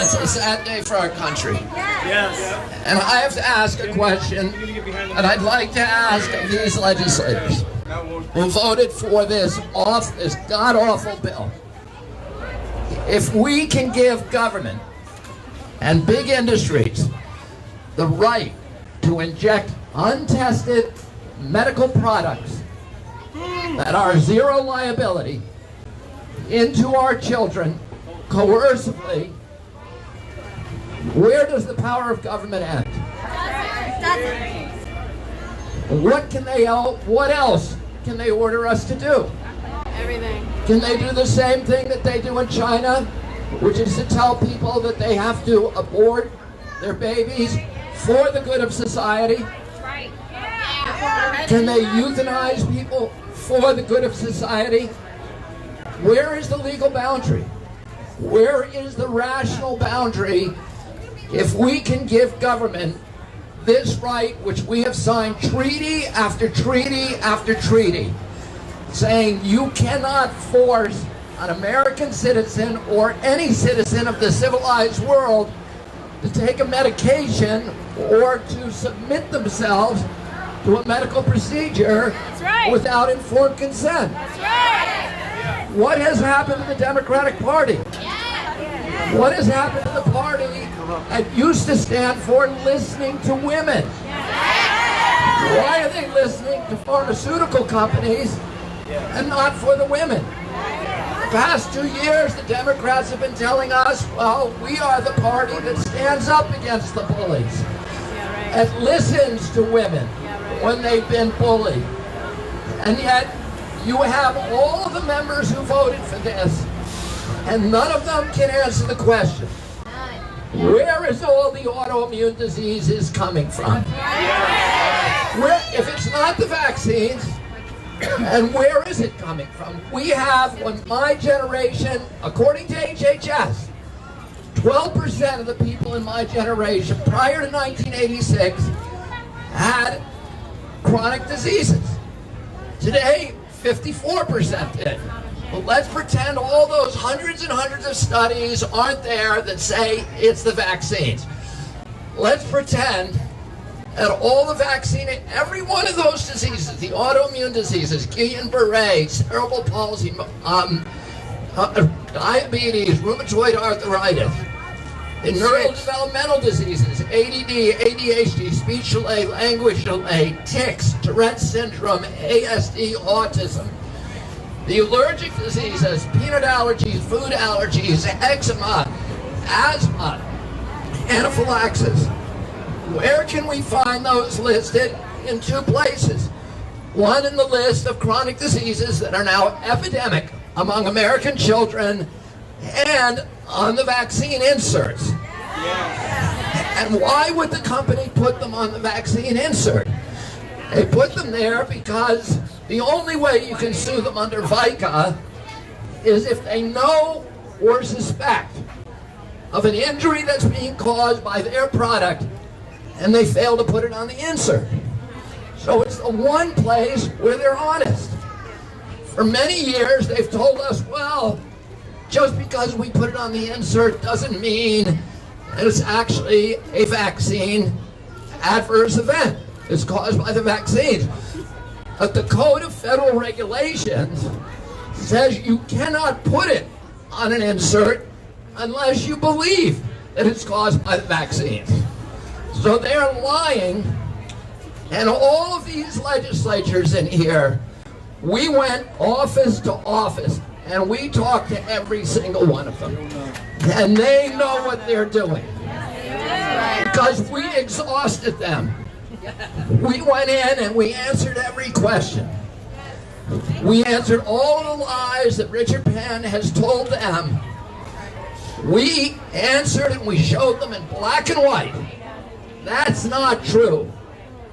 It's a sad day for our country. Yes. And I have to ask a question, and I'd like to ask these legislators who voted for this god-awful bill. If we can give government and big industries the right to inject untested medical products that are zero liability into our children coercively, where does the power of government end? What else can they order us to do? Everything. Can they do the same thing that they do in China, which is to tell people that they have to abort their babies for the good of society? Right. Can they euthanize people for the good of society? Where is the legal boundary? Where is the rational boundary if we can give government this right, which we have signed treaty after treaty after treaty, saying you cannot force an American citizen or any citizen of the civilized world to take a medication or to submit themselves to a medical procedure without informed consent. That's right. What has happened to the Democratic Party? What has happened to the party that used to stand for listening to women? Why are they listening to pharmaceutical companies and not for the women? The past 2 years, the Democrats have been telling us, well, we are the party that stands up against the bullies and listens to women when they've been bullied. And yet, you have all of the members who voted for this, and none of them can answer the question. Where is all the autoimmune diseases coming from? If it's not the vaccines, and where is it coming from? We have, when my generation, according to HHS, 12% of the people in my generation prior to 1986 had chronic diseases. Today, 54% did. Well, let's pretend all those hundreds and hundreds of studies aren't there that say it's the vaccines. Let's pretend that all the vaccine, every one of those diseases, the autoimmune diseases, Guillain-Barré, cerebral palsy, diabetes, rheumatoid arthritis, the neurodevelopmental diseases, ADD, ADHD, speech delay, language delay, tics, Tourette's syndrome, ASD, autism, the allergic diseases, peanut allergies, food allergies, eczema, asthma, anaphylaxis. Where can we find those listed? In two places. One in the list of chronic diseases that are now epidemic among American children, and on the vaccine inserts. And why would the company put them on the vaccine insert? They put them there because the only way you can sue them under VICA is if they know or suspect of an injury that's being caused by their product and they fail to put it on the insert. So it's the one place where they're honest. For many years they've told us, well, just because we put it on the insert doesn't mean that it's actually a vaccine adverse event. It's caused by the vaccines. But the Code of Federal Regulations says you cannot put it on an insert unless you believe that it's caused by the vaccines. So they're lying, and all of these legislatures in here, we went office to office, and we talked to every single one of them. And they know what they're doing, because we exhausted them. We went in and we answered every question. We answered all the lies that Richard Penn has told them. We answered and we showed them in black and white. That's not true.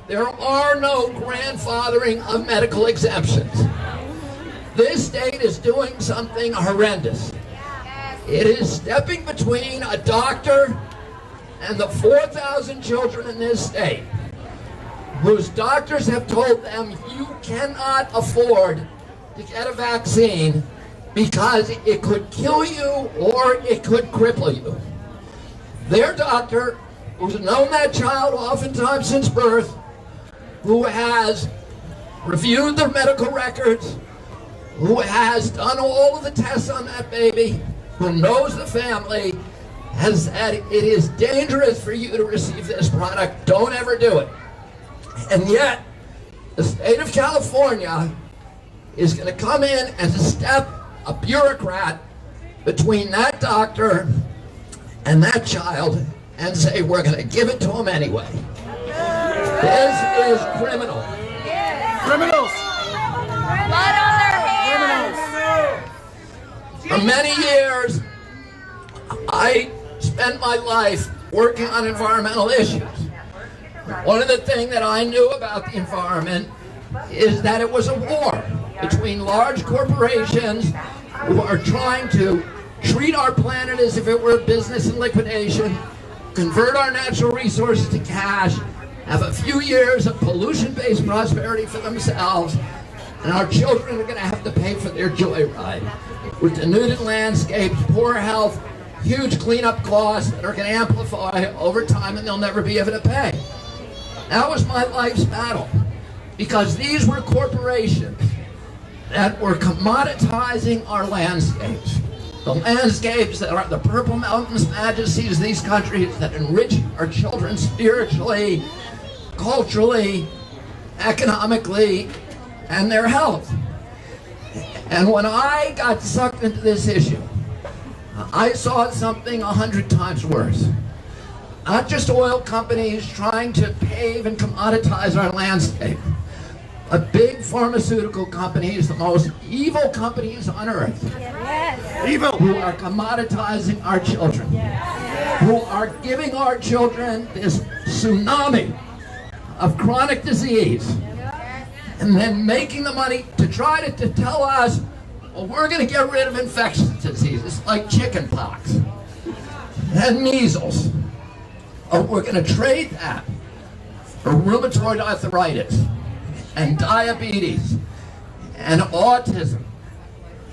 There are no grandfathering of medical exemptions. This state is doing something horrendous. It is stepping between a doctor and the 4,000 children in this state whose doctors have told them you cannot afford to get a vaccine because it could kill you or it could cripple you. Their doctor, who's known that child oftentimes since birth, who has reviewed their medical records, who has done all of the tests on that baby, who knows the family, has said it is dangerous for you to receive this product. Don't ever do it. And yet, the state of California is going to come in and step a bureaucrat between that doctor and that child and say, we're going to give it to him anyway. This is criminal. Criminals! Blood on their hands. For many years, I spent my life working on environmental issues. One of the things that I knew about the environment is that it was a war between large corporations who are trying to treat our planet as if it were a business in liquidation, convert our natural resources to cash, have a few years of pollution-based prosperity for themselves, and our children are going to have to pay for their joyride with denuded landscapes, poor health, huge cleanup costs that are going to amplify over time, and they'll never be able to pay. That was my life's battle, because these were corporations that were commoditizing our landscapes. The landscapes that are the Purple Mountains majesties of these countries that enrich our children spiritually, culturally, economically, and their health. And when I got sucked into this issue, I saw something 100 times worse. Not just oil companies trying to pave and commoditize our landscape, but big pharmaceutical companies, the most evil companies on earth, Evil! who are commoditizing our children, who are giving our children this tsunami of chronic disease, and then making the money to try to tell us, well, we're going to get rid of infectious diseases like chickenpox and measles. Or we're going to trade that for rheumatoid arthritis and diabetes and autism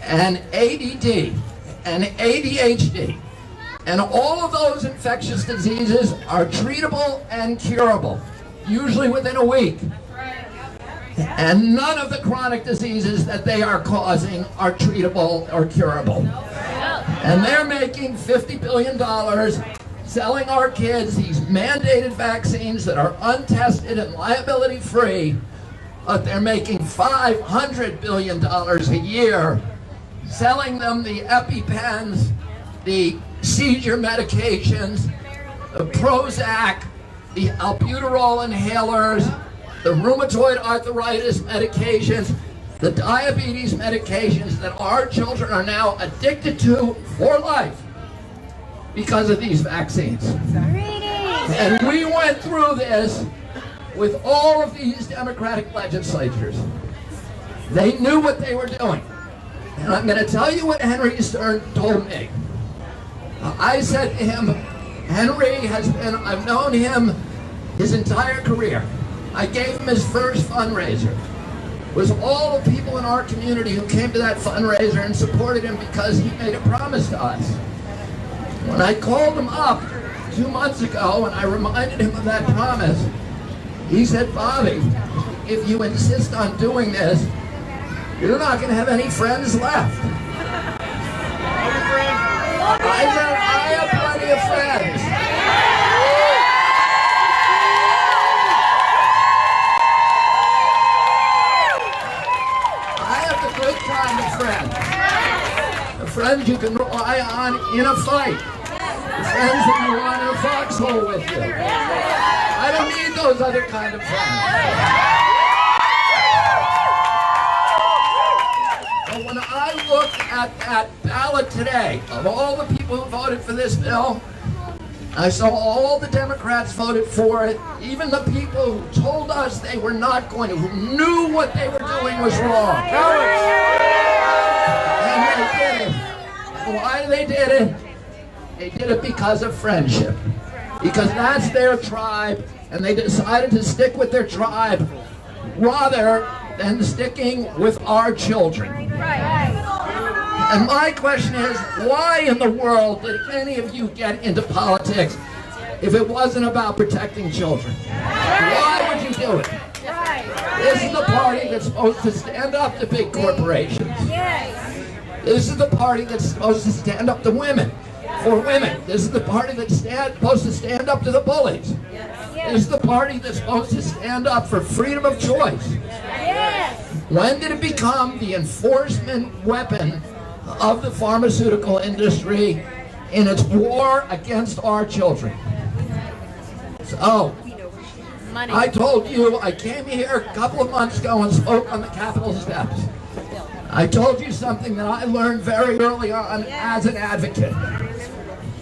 and ADD and ADHD. And all of those infectious diseases are treatable and curable, usually within a week. And none of the chronic diseases that they are causing are treatable or curable. And they're making $50 billion selling our kids these mandated vaccines that are untested and liability-free, but they're making $500 billion a year selling them the EpiPens, the seizure medications, the Prozac, the albuterol inhalers, the rheumatoid arthritis medications, the diabetes medications that our children are now addicted to for life because of these vaccines. And we went through this with all of these Democratic legislatures. They knew what they were doing. And I'm going to tell you what Henry Stern told me. I said to him, I've known him his entire career. I gave him his first fundraiser. It was all the people in our community who came to that fundraiser and supported him because he made a promise to us. When I called him up 2 months ago and I reminded him of that promise, he said, Bobby, if you insist on doing this, you're not going to have any friends left. I said, I have plenty of friends. I have the good kind of friends. The friends you can rely on in a fight. The friends that you want in a foxhole with you. I don't need those other kind of friends. But when I looked at that ballot today, of all the people who voted for this bill, I saw all the Democrats voted for it, even the people who told us they were not going to, who knew what they were doing was wrong. And they did it. And why they did it? They did it because of friendship. Because that's their tribe, and they decided to stick with their tribe rather than sticking with our children. And my question is, why in the world did any of you get into politics if it wasn't about protecting children? Why would you do it? This is the party that's supposed to stand up to big corporations. This is the party that's supposed to stand up to women, for women. This is the party that's supposed to stand up to the bullies. This is the party that's supposed to stand up for freedom of choice. When did it become the enforcement weapon of the pharmaceutical industry in its war against our children? So, I told you, I came here a couple of months ago and spoke on the Capitol steps. I told you something that I learned very early on as an advocate,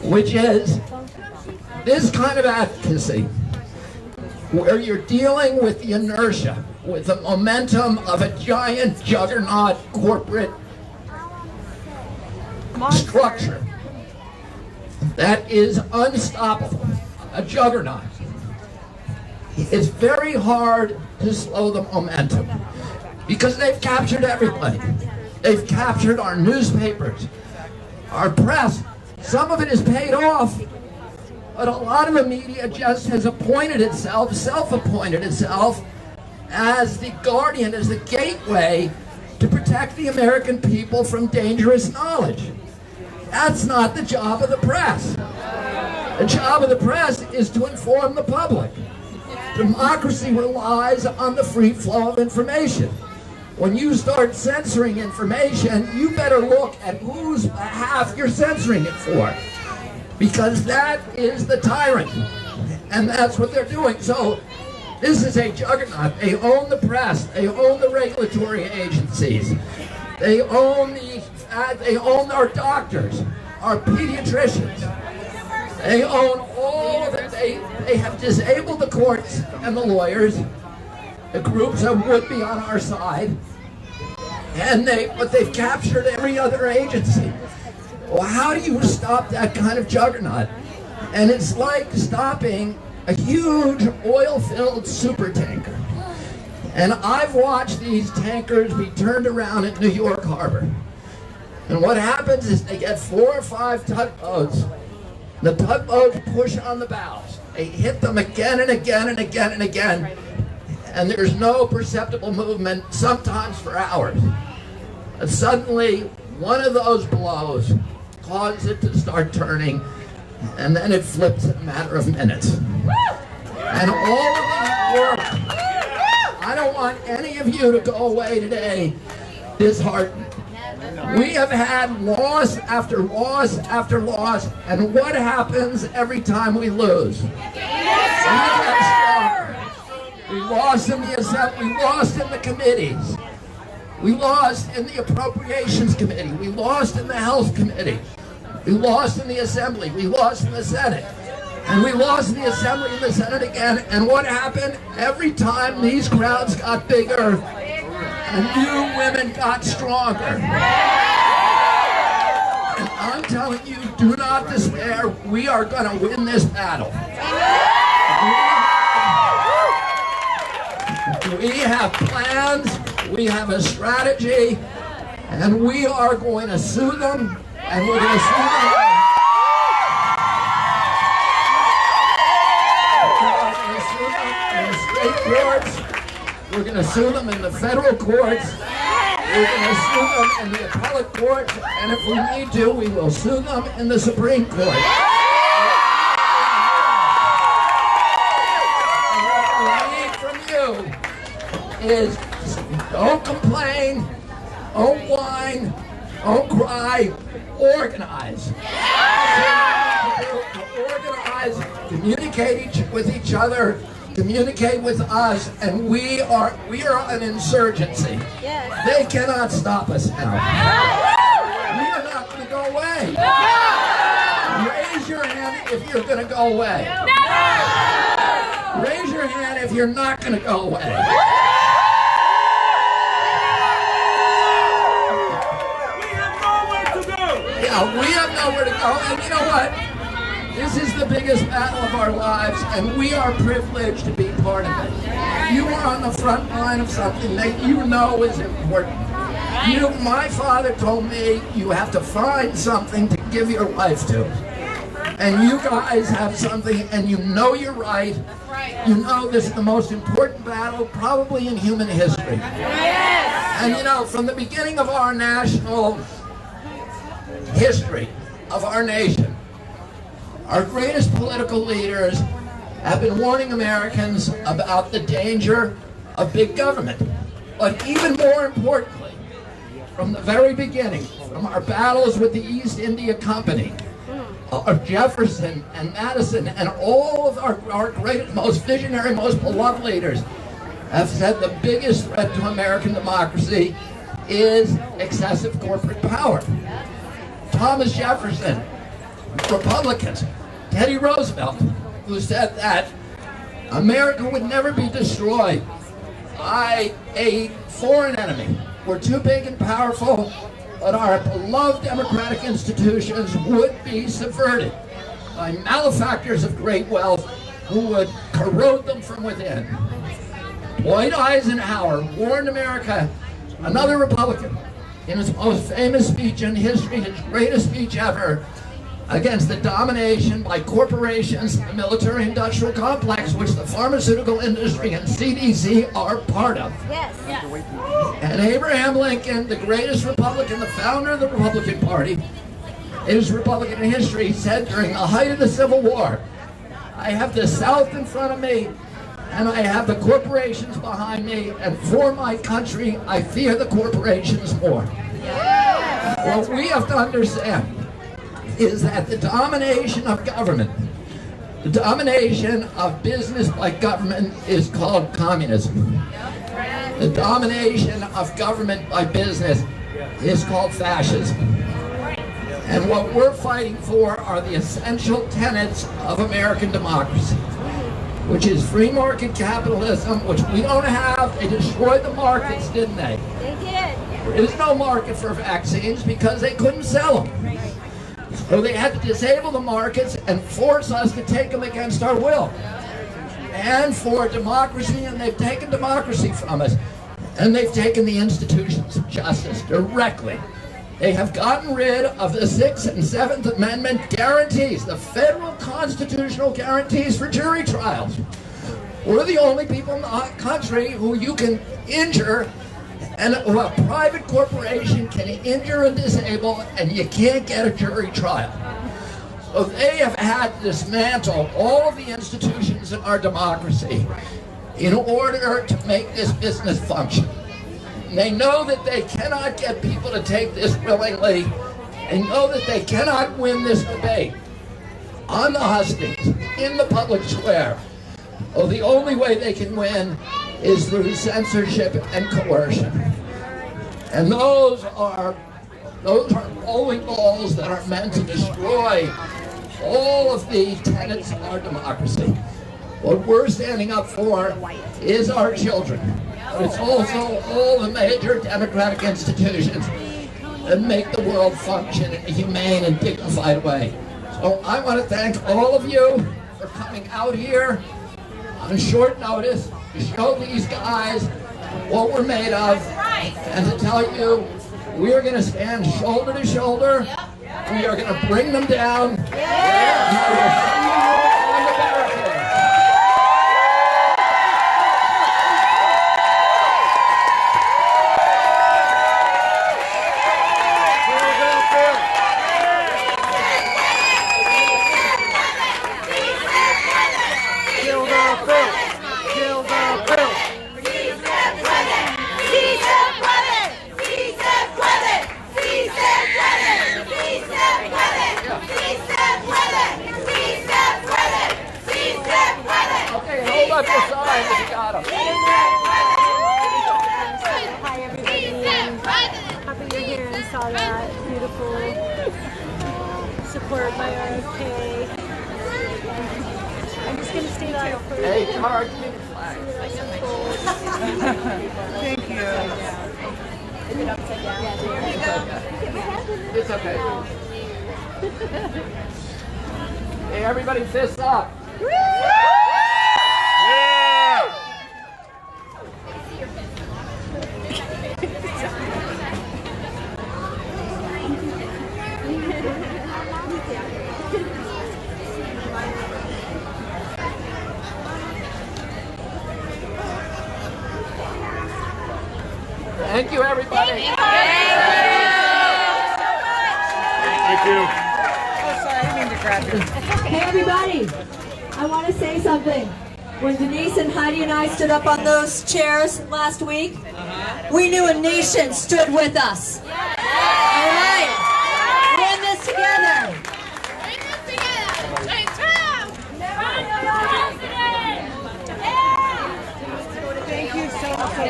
which is this kind of advocacy, where you're dealing with the inertia, with the momentum of a giant juggernaut corporate structure that is unstoppable, a juggernaut. It's very hard to slow the momentum because they've captured everybody. They've captured our newspapers, our press. Some of it is paid off, but a lot of the media just has appointed itself, self-appointed itself, as the guardian, as the gateway to protect the American people from dangerous knowledge. That's not the job of the press. The job of the press is to inform the public. Democracy relies on the free flow of information. When you start censoring information, you better look at whose behalf you're censoring it for, because that is the tyrant, and that's what they're doing. So this is a juggernaut. They own the press. They own the regulatory agencies. They own our doctors, our pediatricians. They own all of it. They have disabled the courts and the lawyers, the groups that would be on our side, but they've captured every other agency. Well, how do you stop that kind of juggernaut? And it's like stopping a huge oil-filled super tanker. And I've watched these tankers be turned around at New York Harbor. And what happens is they get 4 or 5 tugboats. The tugboats push on the bows. They hit them again and again and again and again. And there's no perceptible movement, sometimes for hours. And suddenly, one of those blows causes it to start turning, and then it flips in a matter of minutes. And all of these work. I don't want any of you to go away today disheartened. We have had loss after loss after loss, and what happens every time we lose? We get stronger. We lost in the Assembly, we lost in the committees. We lost in the Appropriations Committee. We lost in the Health Committee. We lost in the Assembly. We lost in the Senate. And we lost in the Assembly and the Senate again. And what happened? Every time these crowds got bigger, and new women got stronger. And I'm telling you, do not despair. We are going to win this battle. We have plans. We have a strategy, and we are going to sue them, and we're going to sue them. In the state courts. We're going to sue them in the federal courts. We're going to sue them in the appellate courts, and if we need to, we will sue them in the Supreme Court. And what we need from you is don't complain, don't whine, don't cry, organize. Organize, communicate with each other, communicate with us, and we are an insurgency. They cannot stop us now. We are not going to go away. Raise your hand if you're going to go away. Raise your hand if you're not going to go away. We have nowhere to go, and you know what? This is the biggest battle of our lives, and we are privileged to be part of it. You are on the front line of something that you know is important. My father told me you have to find something to give your life to. And you guys have something, and you know you're right. You know this is the most important battle probably in human history. And you know, from the beginning of our national history, of our nation, our greatest political leaders have been warning Americans about the danger of big government. But even more importantly, from the very beginning, from our battles with the East India Company, Jefferson and Madison and all of our greatest, most visionary, most beloved leaders have said the biggest threat to American democracy is excessive corporate power. Thomas Jefferson, Republicans, Teddy Roosevelt, who said that America would never be destroyed by a foreign enemy. We're too big and powerful, but our beloved democratic institutions would be subverted by malefactors of great wealth who would corrode them from within. Dwight Eisenhower warned America, another Republican, in his most famous speech in history, his greatest speech ever, against the domination by corporations, the military-industrial complex, which the pharmaceutical industry and CDC are part of. Yes. And Abraham Lincoln, the greatest Republican, the founder of the Republican Party, is Republican in history, said during the height of the Civil War, I have the South in front of me, and I have the corporations behind me, and for my country, I fear the corporations more. What we have to understand is that the domination of government, the domination of business by government is called communism. The domination of government by business is called fascism. And what we're fighting for are the essential tenets of American democracy, which is free market capitalism, which we don't have. They destroyed the markets, didn't they? They did. There is no market for vaccines because they couldn't sell them. So they had to disable the markets and force us to take them against our will. And for democracy, and they've taken democracy from us. And they've taken the institutions of justice directly. They have gotten rid of the 6th and 7th Amendment guarantees, the federal constitutional guarantees for jury trials. We're the only people in the country who you can injure, and a private corporation can injure and disable, and you can't get a jury trial. So they have had to dismantle all of the institutions in our democracy in order to make this business function. And they know that they cannot get people to take this willingly. They know that they cannot win this debate on the hustings, in the public square. Well, the only way they can win is through censorship and coercion. And those are bowling balls that are meant to destroy all of the tenets of our democracy. What we're standing up for is our children. But it's also all the major democratic institutions that make the world function in a humane and dignified way. So I want to thank all of you for coming out here on short notice to show these guys what we're made of, and to tell you we are going to stand shoulder to shoulder. We are going to bring them down. And we will see you on the barricade. Up your sign if you got 'em. Hi everybody, happy you're here and saw that beautiful support by RFK. I'm just going to stay there for Hey, Tara, give me the flag. Thank you. Is it upside down? It's okay. Hey, everybody, fists up. Thank you, everybody. Thank you. Hey everybody, I want to say something. When Denise and Heidi and I stood up on those chairs last week, we knew a nation stood with us. All right, we're in this together. Thank you so much.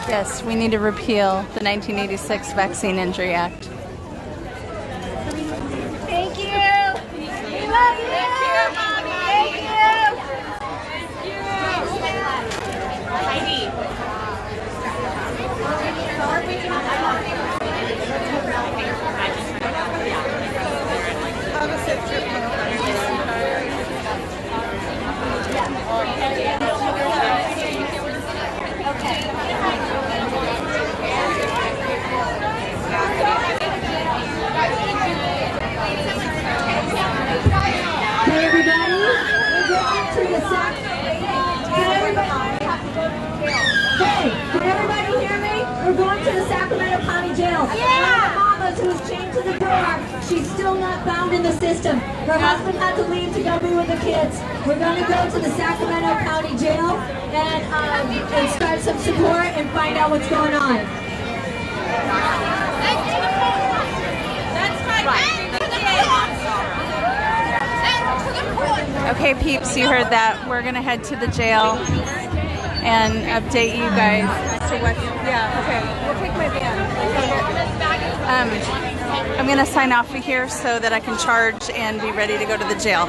Yes, we need to repeal the 1986 Vaccine Injury Act. Thank you. We love you. Thank you, Mommy. Thank you. Heidi. Hey everybody, we're going to the Hey, can everybody hear me? We're going to the Sacramento County Jail. One of the mamas who's chained to the door, she's still not found in the system. Her husband had to leave to go be with the kids. We're going to go to the Sacramento County Jail and start some support and find out what's going on. Okay, peeps, you heard that. We're going to head to the jail and update you guys as to what. Yeah, okay. We'll take my van. I'm going to sign off of here so that I can charge and be ready to go to the jail.